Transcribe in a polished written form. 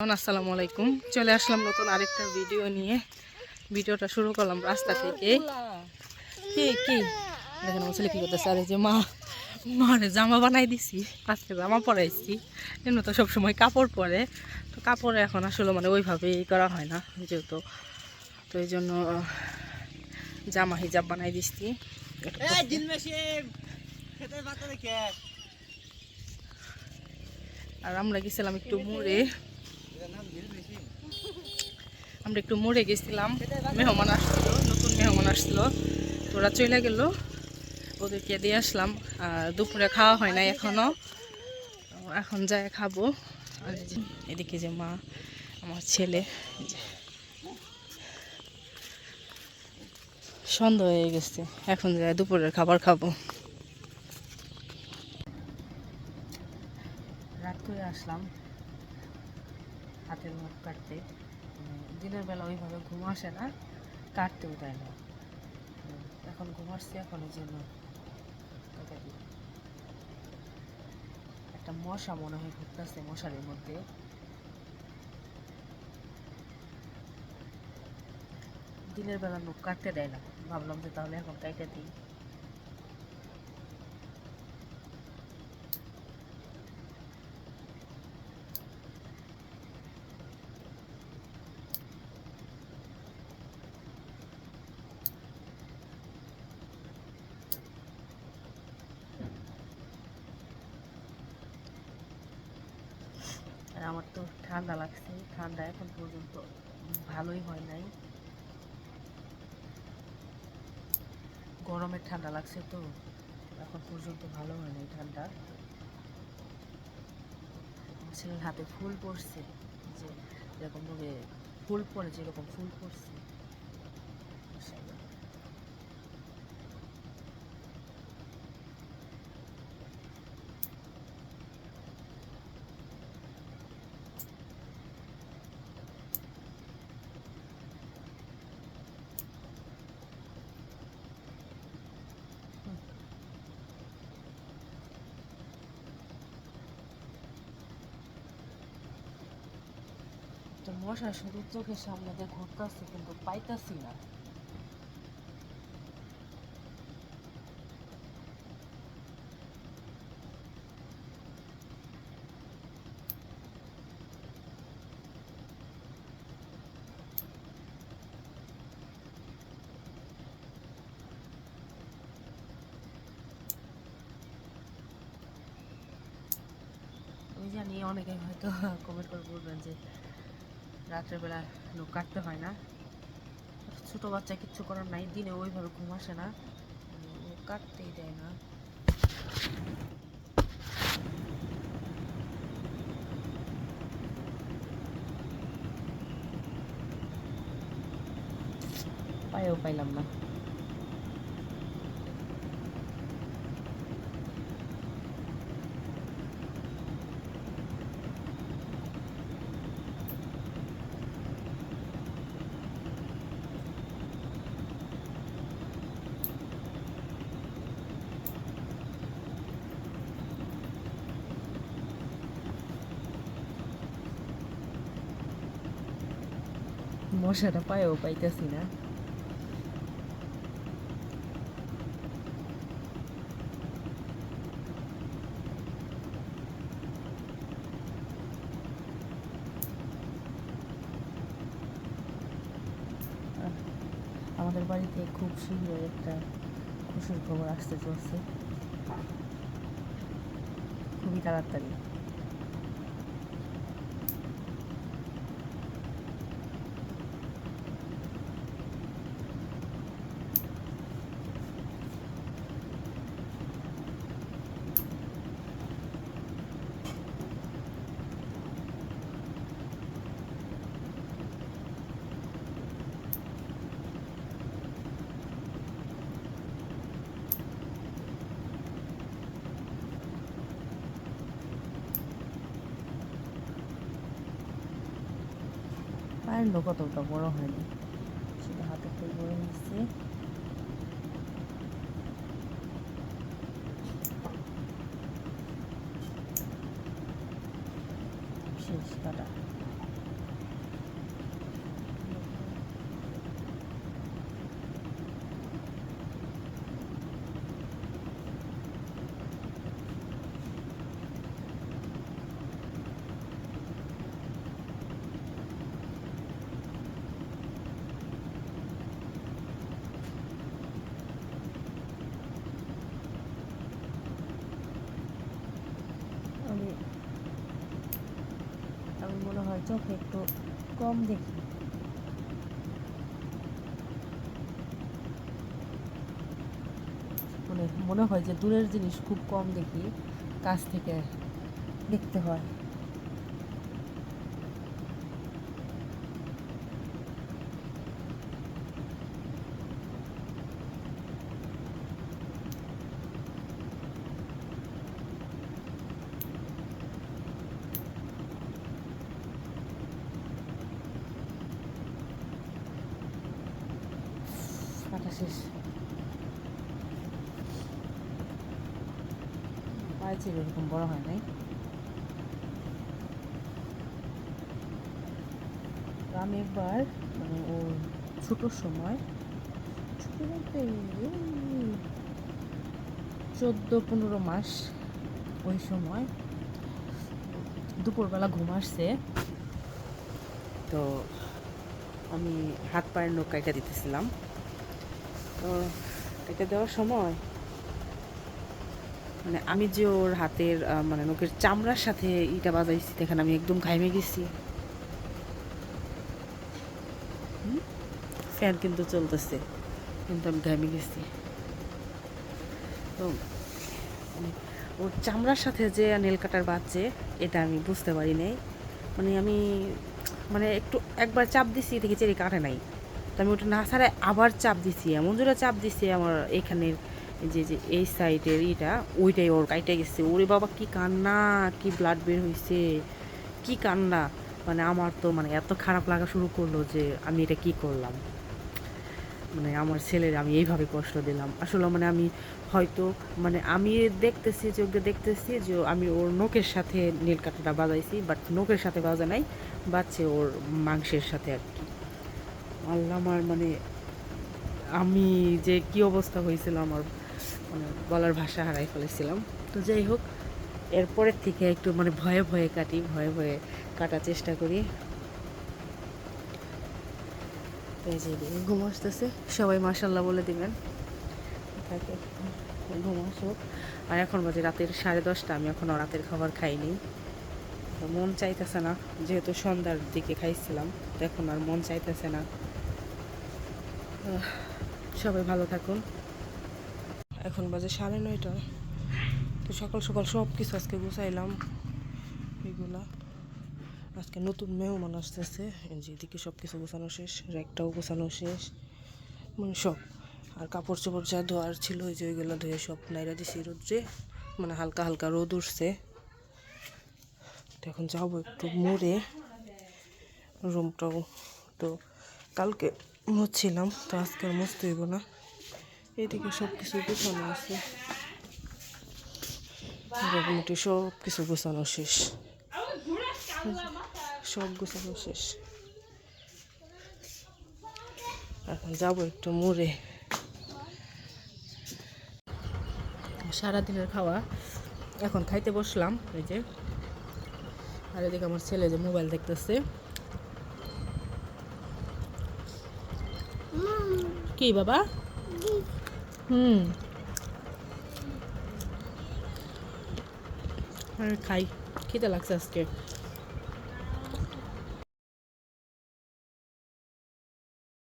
আসসালামু আলাইকুম। চলে আসলাম নতুন আরেকটা ভিডিও নিয়ে। ভিডিওটা শুরু করলাম রাস্তা থেকে। কি কি দেখেন আমার ছেলে কি করতেছে। আর এই যে মারে জামা বানাই দিছি, আজকে জামা পরাইছি। এমনি তো সবসময় কাপড় পরে, তো কাপড়ে এখন আসলে ওইভাবে করা হয় না যেহেতু, তো এই জন্য জামা হিজাব বানাই দিচ্ছি। আর আমরা গেছিলাম একটু মোড়ে, গেছিলাম। মেহমান আসছিল, নতুন মেহমান আসছিল, তোরা চলে গেল, ওদেরকে দিয়ে আসলাম। আর দুপুরে খাওয়া হয় না এখনো, এখন যাই খাবো। আর এদিকে যে মা, আমার ছেলে, সন্ধ্যা হয়ে গেছে, এখন যাই দুপুরের খাবার খাবো। রাত করে আসলাম হাতের মুখ কাটতে। দিনের বেলা ওইভাবে ঘুম আসে না, কাটতেও দেয় না। এখন ঘুম আসছে, এখন এই জন্য একটা মশা মনে হয় ঘুরতেছে মশারির মধ্যে। দিনের বেলা নখ কাটতে দেয় না, ভাবলাম যে তাহলে এখন কাটতে দিই। আর আমার তো ঠান্ডা লাগছে, ঠান্ডা এখন পর্যন্ত ভালোই হয় নাই। গরমের ঠান্ডা লাগছে তো এখন পর্যন্ত ভালো হয় নাই ঠান্ডা। ছেলের হাতে ফুল পড়ছে, যে এরকম ভাবে ফুল পরে, যেরকম ফুল পড়ছে। তো মশা শুধু চোখের সামনে দিয়ে ঘুরতেছে, কিন্তু পাইতাছি না। ওই জানি অনেকে হয়তো কমেন্ট করে বলবেন যে রাত্রেবেলা নখ কাটতে হয় না। ছোট বাচ্চা কিচ্ছু করার নাই, দিনে ওইভাবে ঘুম আসে না, কাটতেই দেয় না। পায়েও পাইলাম না। মশাটা পায়েও পাইতেছি না। আমাদের বাড়িতে খুব শীঘ্রই একটা খুশির খবর আসতে চলছে, খুবই তাড়াতাড়ি। পায়ের নখ অতটা বড় হয়নি, সেটা হাতে ফুল বড় হয়েছে। শেষ কাটা। হয় চোখে একটু কম দেখি। মনে হয় যে দূরের জিনিস খুব কম দেখি, কাছ থেকে দেখতে হয়। কাটা শেষ। পায়ে ছিল এরকম বড় হয় নাই। আমি একবার মানে ওর ছোটোর সময়, ছোটো বলতে 14-15 মাস, ওই সময় দুপুরবেলা ঘুম আসছে, তো আমি হাত পায়ের নখ কাইটা দিতেছিলাম। তো এটা দেওয়ার সময় মানে আমি যে ওর হাতের মানে নখের চামড়ার সাথে ইটা বাজাইছি, দেখেন আমি একদম ঘাইমে গেছি। ফ্যান কিন্তু চলতেছে, কিন্তু আমি ঘামে গেছি। তো ওর চামড়ার সাথে যে নেল কাটার বাজছে, এটা আমি বুঝতে পারি নাই। মানে আমি মানে একবার চাপ দিছি, দেখি চেরি কাটে নাই। তো আমি ওটা না ছাড়াই আবার চাপ দিছি, এমন জোরে চাপ দিছি আমার এখানের যে যে এই সাইডের ইটা, ওইটাই ওর কাইটে গেছে। ওরে বাবা কি কান্না, কি ব্লাড বের হয়েছে, কি কান্না! মানে আমার তো মানে এত খারাপ লাগা শুরু করলো যে আমি এটা কি করলাম, মানে আমার ছেলের আমি এইভাবে কষ্ট দিলাম। আসলে মানে আমি হয়তো মানে আমি দেখতেছি, চোখে দেখতেছি যে আমি ওর নখের সাথে নীল কাঁটাটা বাজাইছি, বাট নখের সাথে বাজা নাই, বাজছে ওর মাংসের সাথে আর কি। আল্লাহ, আমার মানে আমি যে কি অবস্থা হয়েছিল আমার, মানে বলার ভাষা হারাই ফেলেছিলাম। তো যাই হোক, এরপরের থেকে একটু মানে ভয়ে ভয়ে কাটি, ভয়ে ভয়ে কাটার চেষ্টা করি। এই যে ঘুম আসতেছে, সবাই মাশাল্লাহ বলে দিবেন তাকে, ঘুম আসুক। আর এখন বাজে রাতের 10:30, আমি এখনও রাতের খাবার খাইনি। মন চাইতেছে না, যেহেতু সন্ধ্যার দিকে খাইছিলাম, তো এখন আর মন চাইতেছে না। সবাই ভালো থাকুন। এখন বাজে 9:30, তো সকাল সকাল সব কিছু আজকে গুছাইলাম। এগুলা আজকে নতুন মেহমান আসতেছে, যেদিকে সব কিছু গোছানো শেষ, র্যাকটাও গোছানো শেষ, মানে সব। আর কাপড় চোপড় যা ধোয়ার ছিল, ওই যে ওইগুলো ধুয়ে সব নাইরা দিছি রোদ্রে, মানে হালকা হালকা রোদ উঠছে। তো এখন যাবো একটু মুড়ে রুমটাও, তো কালকে মুছছিলাম, তো আজকে আর মুছতে হইব না। এইদিকে সব কিছু গোছানো আছে, মোটামুটি সব কিছু গোছানো শেষ, সব গোছানো শেষ। এখন যাবো একটু মুড়ে। সারাদিনের খাওয়া এখন খাইতে বসলাম, এই যে। আর এদিকে আমার ছেলে যে মোবাইল দেখতেছে। কি বাবা? খাই, খিদে লাগছে আজকে।